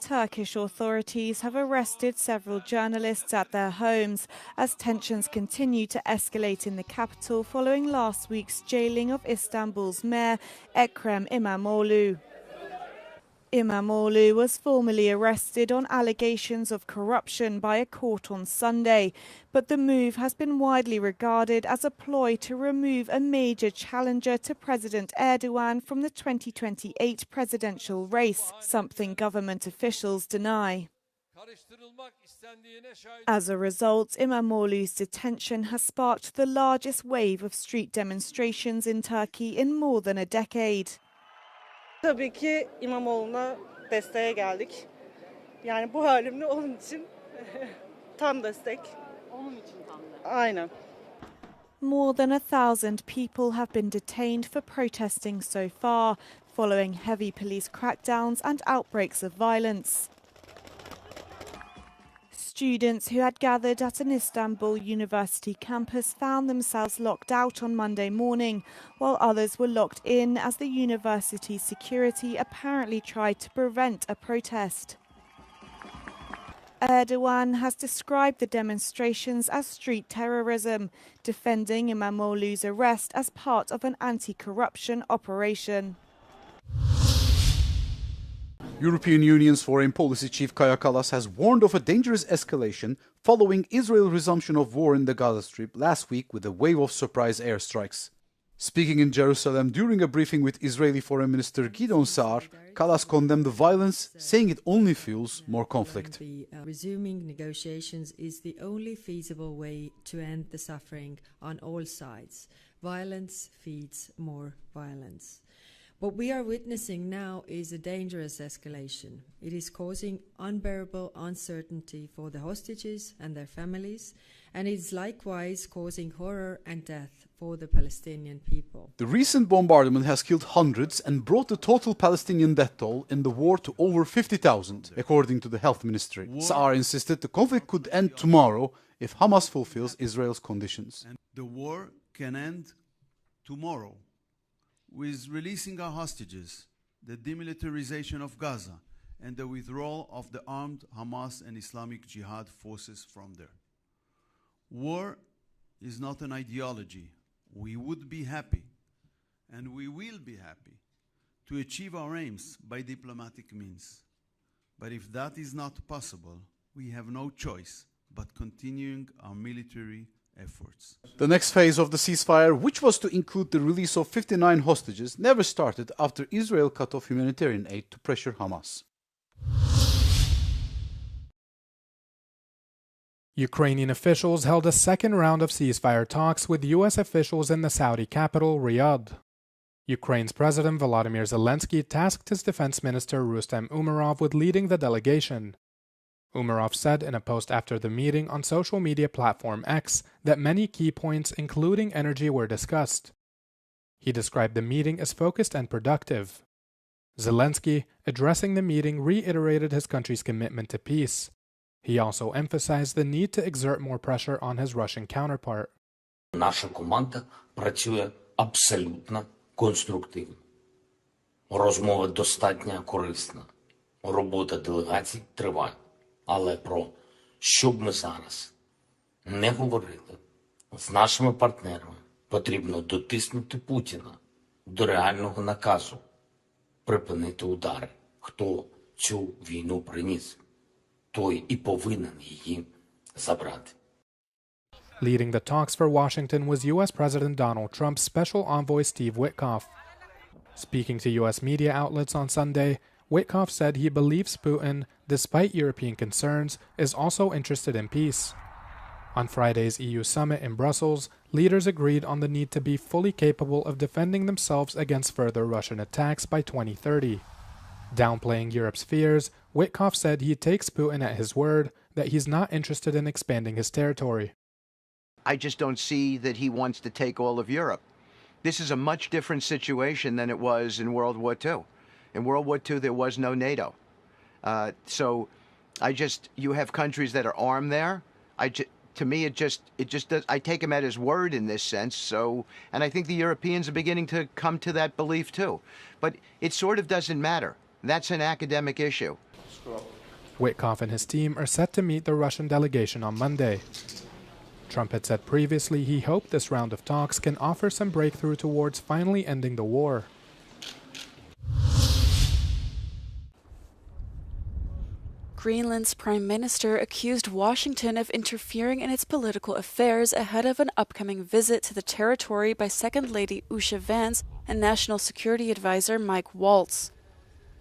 Turkish authorities have arrested several journalists at their homes as tensions continue to escalate in the capital following last week's jailing of Istanbul's mayor, Ekrem İmamoğlu. İmamoğlu was formally arrested on allegations of corruption by a court on Sunday, but the move has been widely regarded as a ploy to remove a major challenger to President Erdogan from the 2028 presidential race, something government officials deny. As a result, İmamoğlu's detention has sparked the largest wave of street demonstrations in Turkey in more than a decade. Tabii ki İmamoğlu'na desteğe geldik. Yani bu halimle onun için tam destek. Onun için tam destek. Aynen. More than 1,000 people have been detained for protesting so far, following heavy police crackdowns and outbreaks of violence. Students who had gathered at an Istanbul university campus found themselves locked out on Monday morning, while others were locked in as the university's security apparently tried to prevent a protest. Erdogan has described the demonstrations as street terrorism, defending İmamoğlu's arrest as part of an anti-corruption operation. European Union's foreign policy chief Kaja Kallas has warned of a dangerous escalation following Israel's resumption of war in the Gaza Strip last week with a wave of surprise airstrikes. Speaking in Jerusalem during a briefing with Israeli Foreign Minister Gideon Sa'ar, Kallas condemned the violence, saying it only fuels more conflict. Resuming negotiations is the only feasible way to end the suffering on all sides. Violence feeds more violence. What we are witnessing now is a dangerous escalation. It is causing unbearable uncertainty for the hostages and their families, and it is likewise causing horror and death for the Palestinian people. The recent bombardment has killed hundreds and brought the total Palestinian death toll in the war to over 50,000, according to the health ministry. Sa'ar insisted the conflict could end tomorrow if Hamas fulfills Israel's conditions. And the war can end tomorrow with releasing our hostages, the demilitarization of Gaza, and the withdrawal of the armed Hamas and Islamic Jihad forces from there. War is not an ideology. We would be happy, and we will be happy, to achieve our aims by diplomatic means. But if that is not possible, we have no choice but continuing our military efforts. The next phase of the ceasefire, which was to include the release of 59 hostages, never started after Israel cut off humanitarian aid to pressure Hamas. Ukrainian officials held a second round of ceasefire talks with U.S. officials in the Saudi capital, Riyadh. Ukraine's President Volodymyr Zelensky tasked his defense minister Rustem Umerov with leading the delegation. Umerov said in a post after the meeting on social media platform X that many key points, including energy, were discussed. He described the meeting as focused and productive. Zelensky, addressing the meeting, reiterated his country's commitment to peace. He also emphasized the need to exert more pressure on his Russian counterpart. Наша команда працює абсолютно конструктивно. Розмова достатньо корисна. Робота делегацій триває. Але про що б ми зараз не говорили з нашими партнерами, потрібно дотиснути Путіна до реального наказу припинити удари. Хто цю війну приніс, той і повинен її забрати. Leading the talks for Washington was U.S. President Donald Trump's special envoy Steve Witkoff. Speaking to U.S. media outlets on Sunday, Witkoff said he believes Putin, despite European concerns, is also interested in peace. On Friday's EU summit in Brussels, leaders agreed on the need to be fully capable of defending themselves against further Russian attacks by 2030. Downplaying Europe's fears, Witkoff said he takes Putin at his word that he's not interested in expanding his territory. I just don't see that he wants to take all of Europe. This is a much different situation than it was in World War II. In World War II, there was no NATO. So you have countries that are armed there. To me, it just does, I take him at his word in this sense. So, and I think the Europeans are beginning to come to that belief too. But it sort of doesn't matter. That's an academic issue. Witkoff and his team are set to meet the Russian delegation on Monday. Trump had said previously he hoped this round of talks can offer some breakthrough towards finally ending the war. Greenland's prime minister accused Washington of interfering in its political affairs ahead of an upcoming visit to the territory by Second Lady Usha Vance and National Security Advisor Mike Waltz.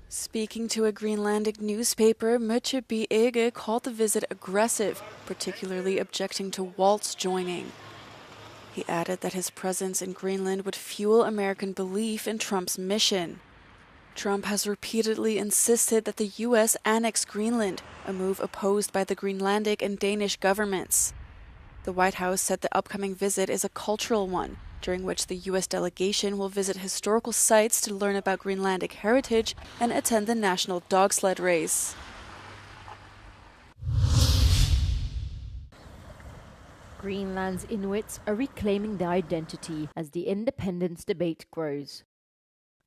Speaking to a Greenlandic newspaper, Møtje B. Ege called the visit aggressive, particularly objecting to Waltz joining. He added that his presence in Greenland would fuel American belief in Trump's mission. Trump has repeatedly insisted that the U.S. annex Greenland, a move opposed by the Greenlandic and Danish governments. The White House said the upcoming visit is a cultural one, during which the U.S. delegation will visit historical sites to learn about Greenlandic heritage and attend the national dog sled race. Greenland's Inuits are reclaiming their identity as the independence debate grows.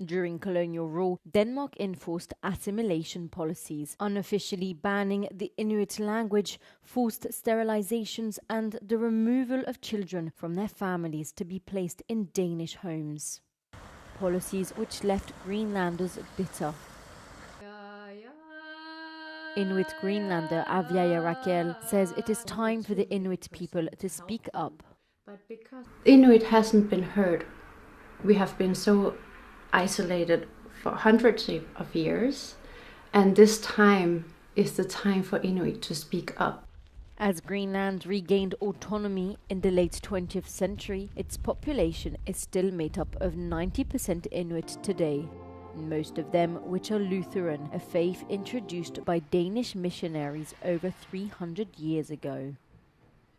During colonial rule, Denmark enforced assimilation policies, unofficially banning the Inuit language, forced sterilizations, and the removal of children from their families to be placed in Danish homes. Policies which left Greenlanders bitter. Inuit Greenlander Avjaya Raquel says it is time for the Inuit people to speak up. Inuit hasn't been heard. We have been so isolated for hundreds of years, and this time is the time for Inuit to speak up. As Greenland regained autonomy in the late 20th century, its population is still made up of 90% Inuit today, most of them which are Lutheran, a faith introduced by Danish missionaries over 300 years ago.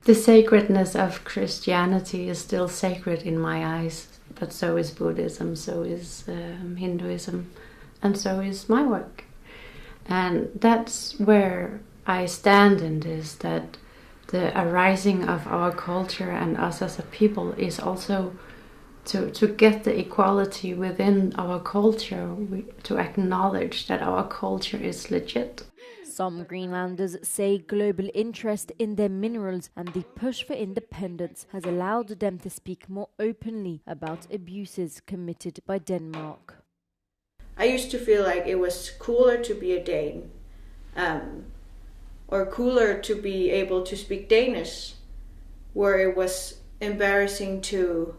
The sacredness of Christianity is still sacred in my eyes, but so is Buddhism, so is Hinduism, and so is my work. And that's where I stand in this, that the arising of our culture and us as a people is also to get the equality within our culture, to acknowledge that our culture is legit. Some Greenlanders say global interest in their minerals and the push for independence has allowed them to speak more openly about abuses committed by Denmark. I used to feel like it was cooler to be a Dane, or cooler to be able to speak Danish, where it was embarrassing to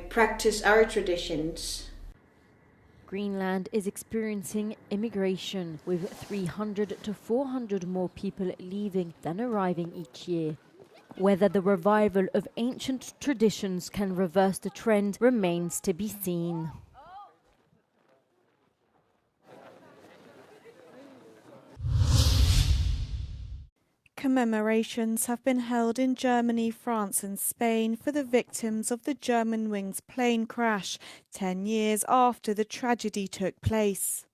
practice our traditions. Greenland is experiencing immigration, with 300 to 400 more people leaving than arriving each year. Whether the revival of ancient traditions can reverse the trend remains to be seen. Commemorations have been held in Germany, France and Spain for the victims of the Germanwings plane crash 10 years after the tragedy took place.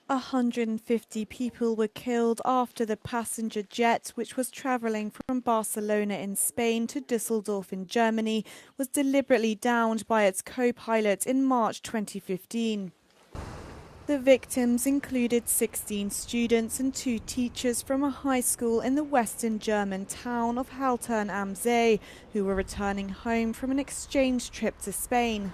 150 people were killed after the passenger jet, which was travelling from Barcelona in Spain to Düsseldorf in Germany, was deliberately downed by its co-pilot in March 2015. The victims included 16 students and 2 teachers from a high school in the western German town of Haltern am See, who were returning home from an exchange trip to Spain.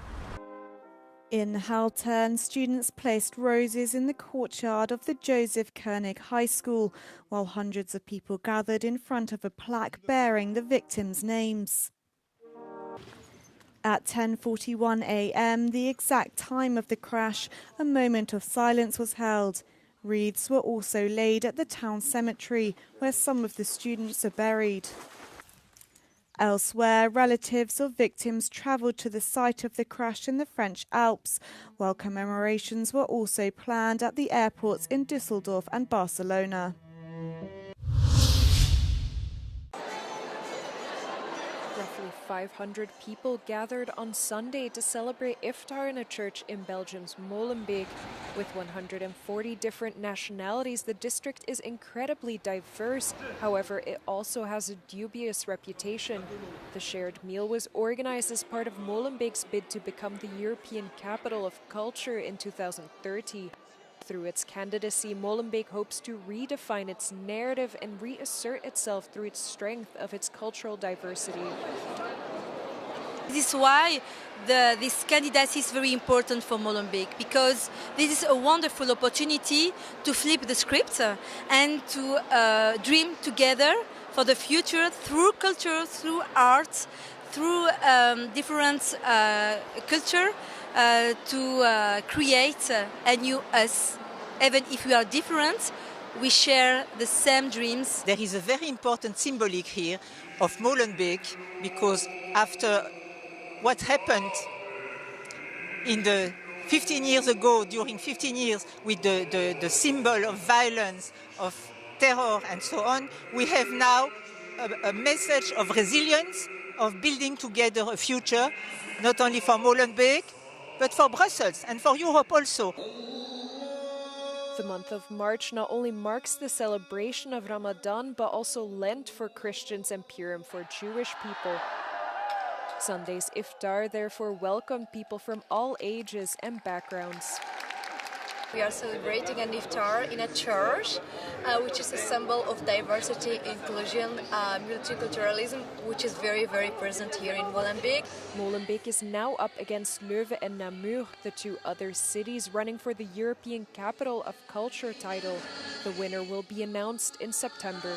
In Haltern, students placed roses in the courtyard of the Joseph Koenig High School, while hundreds of people gathered in front of a plaque bearing the victims' names. At 10:41 a.m., the exact time of the crash, a moment of silence was held. Wreaths were also laid at the town cemetery, where some of the students are buried. Elsewhere, relatives of victims travelled to the site of the crash in the French Alps, while commemorations were also planned at the airports in Düsseldorf and Barcelona. Roughly 500 people gathered on Sunday to celebrate Iftar in a church in Belgium's Molenbeek. With 140 different nationalities, the district is incredibly diverse. However, it also has a dubious reputation. The shared meal was organized as part of Molenbeek's bid to become the European capital of culture in 2030. Through its candidacy, Molenbeek hopes to redefine its narrative and reassert itself through its strength of its cultural diversity. This is why this candidacy is very important for Molenbeek, because this is a wonderful opportunity to flip the script and to dream together for the future through culture, through art, through different culture, to create a new us. Even if we are different, we share the same dreams. There is a very important symbolic here of Molenbeek, because after what happened in the 15 years ago, during 15 years, with the symbol of violence, of terror and so on, we have now a message of resilience, of building together a future, not only for Molenbeek, but for Brussels and for Europe also. The month of March not only marks the celebration of Ramadan, but also Lent for Christians and Purim for Jewish people. Sunday's iftar therefore welcomed people from all ages and backgrounds. We are celebrating an iftar in a church, which is a symbol of diversity, inclusion, multiculturalism, which is very, very present here in Molenbeek. Molenbeek is now up against Leuven and Namur, the two other cities running for the European Capital of Culture title. The winner will be announced in September.